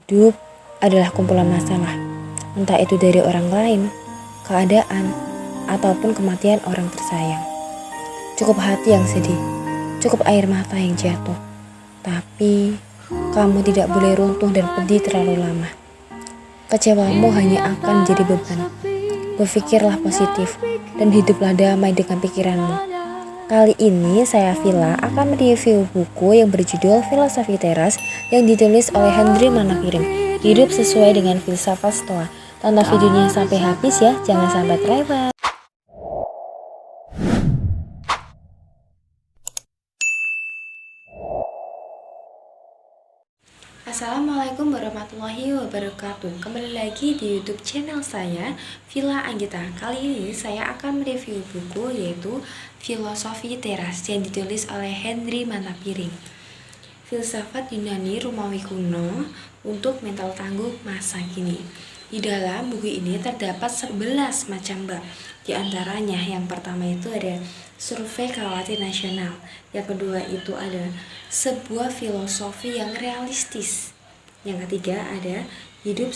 Hidup adalah kumpulan masalah, entah itu dari orang lain, keadaan, ataupun kematian orang tersayang. Cukup hati yang sedih, cukup air mata yang jatuh. Tapi, kamu tidak boleh runtuh dan pedih terlalu lama. Kecewamu hanya akan jadi beban. Berpikirlah positif dan hiduplah damai dengan pikiranmu. Kali ini saya Villa akan mereview buku yang berjudul Filosofi Teras yang ditulis oleh Hendry Manapiring. Hidup sesuai dengan filsafat Stoa. Tonton videonya sampai habis ya, jangan sampai terlewat. Assalamualaikum warahmatullahi wabarakatuh. Kembali lagi di YouTube channel saya, Villa Anggita. Kali ini saya akan mereview buku yaitu Filosofi Teras yang ditulis oleh Hendry Manapiring. Filsafat Yunani Romawi kuno untuk mental tangguh masa kini. Di dalam buku ini terdapat 11 macam bab. Di antaranya yang pertama itu ada survei khawatir nasional. Yang kedua itu ada sebuah filosofi yang realistis. Yang ketiga ada hidup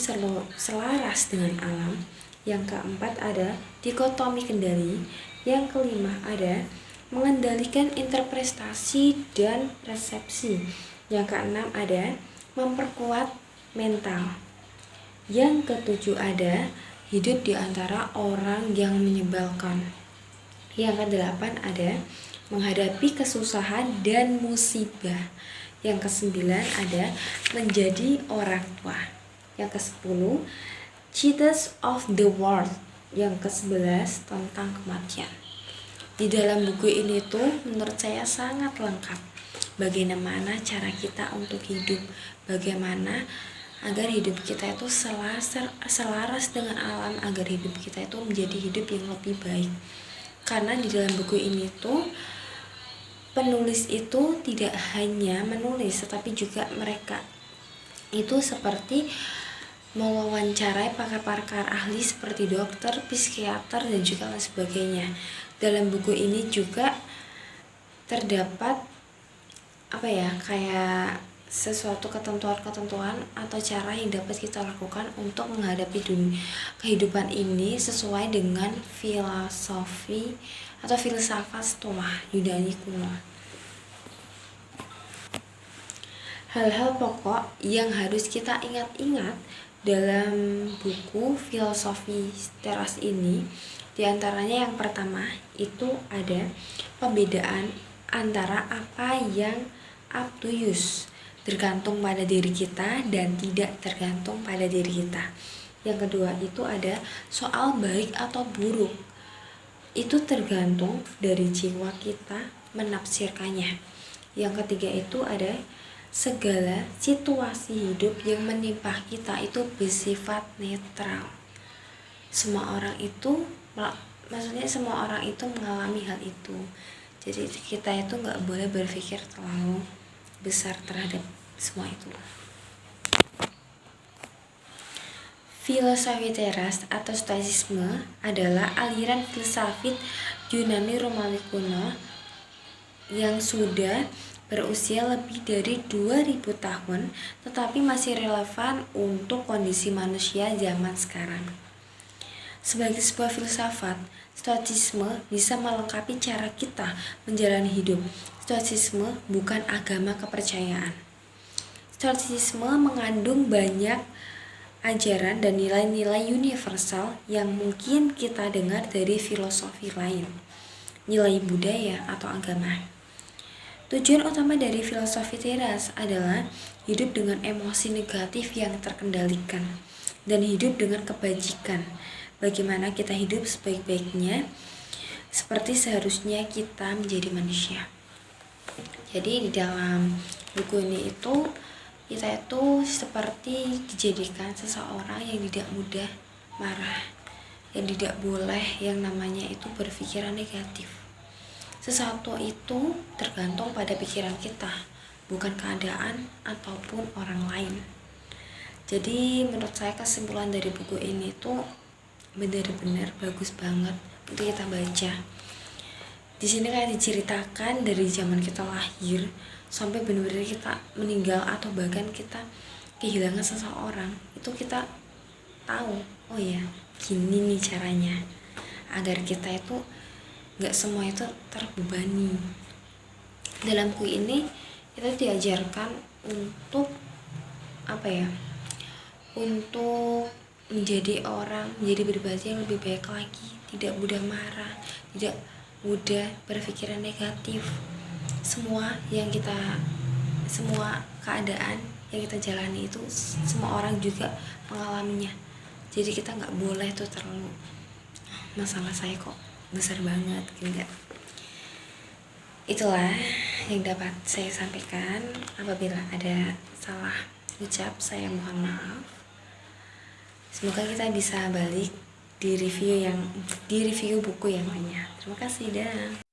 selaras dengan alam. Yang keempat ada dikotomi kendali. Yang kelima ada mengendalikan interpretasi dan persepsi. Yang keenam ada memperkuat mental. Yang ketujuh ada hidup di antara orang yang menyebalkan. Yang kedelapan ada menghadapi kesusahan dan musibah. Yang kesembilan ada menjadi orang tua. Yang kesepuluh Cheetahs of the World. Yang kesebelas tentang kematian. Di dalam buku ini tuh menurut saya sangat lengkap. Bagaimana cara kita untuk hidup, bagaimana agar hidup kita itu selaras dengan alam, agar hidup kita itu menjadi hidup yang lebih baik. Karena di dalam buku ini tuh penulis itu tidak hanya menulis, tetapi juga mereka itu seperti mewawancarai pakar-pakar ahli seperti dokter, psikiater, dan juga lain sebagainya. Dalam buku ini juga terdapat kayak sesuatu ketentuan-ketentuan atau cara yang dapat kita lakukan untuk menghadapi kehidupan ini sesuai dengan filosofi atau filsafat Stoa Yunani kuno. Hal-hal pokok yang harus kita ingat-ingat dalam buku Filosofi Teras ini, diantaranya yang pertama itu ada pembedaan antara apa yang up to use, tergantung pada diri kita, dan tidak tergantung pada diri kita. Yang kedua itu ada soal baik atau buruk, itu tergantung dari jiwa kita menafsirkannya. Yang ketiga itu ada segala situasi hidup yang menimpa kita itu bersifat netral. Semua orang itu mengalami hal itu. Jadi kita itu nggak boleh berpikir terlalu besar terhadap semua itu. Filosofi teras atau stoicisme adalah aliran filsafat Yunani Romawi kuno yang sudah berusia lebih dari 2000 tahun tetapi masih relevan untuk kondisi manusia zaman sekarang. Sebagai sebuah filsafat, stoicisme bisa melengkapi cara kita menjalani hidup. Stoicisme bukan agama kepercayaan. Stoicisme mengandung banyak ajaran dan nilai-nilai universal yang mungkin kita dengar dari filosofi lain, nilai budaya atau agama. Tujuan utama dari filosofi teras adalah hidup dengan emosi negatif yang terkendalikan dan hidup dengan kebajikan. Bagaimana kita hidup sebaik-baiknya seperti seharusnya kita menjadi manusia. Jadi di dalam buku ini itu kita itu seperti dijadikan seseorang yang tidak mudah marah, yang tidak boleh yang namanya itu berpikiran negatif. Sesuatu itu tergantung pada pikiran kita, bukan keadaan ataupun orang lain. Jadi menurut saya kesimpulan dari buku ini tuh benar-benar bagus banget untuk kita baca. Di sini kayak diceritakan dari zaman kita lahir sampai benar-benar kita meninggal atau bahkan kita kehilangan seseorang itu kita tahu, oh ya gini nih caranya agar kita itu nggak semua itu terbebani. Dalam kui ini kita diajarkan untuk apa ya, untuk menjadi orang, menjadi pribadi yang lebih baik lagi, tidak mudah marah, tidak mudah berpikiran negatif. Semua keadaan yang kita jalani itu semua orang juga mengalaminya. Jadi kita nggak boleh tuh terlalu masalah saya kok besar banget, enggak. Itulah yang dapat saya sampaikan. Apabila ada salah ucap, saya mohon maaf. Semoga kita bisa balik di review buku yang lainnya. Terima kasih dan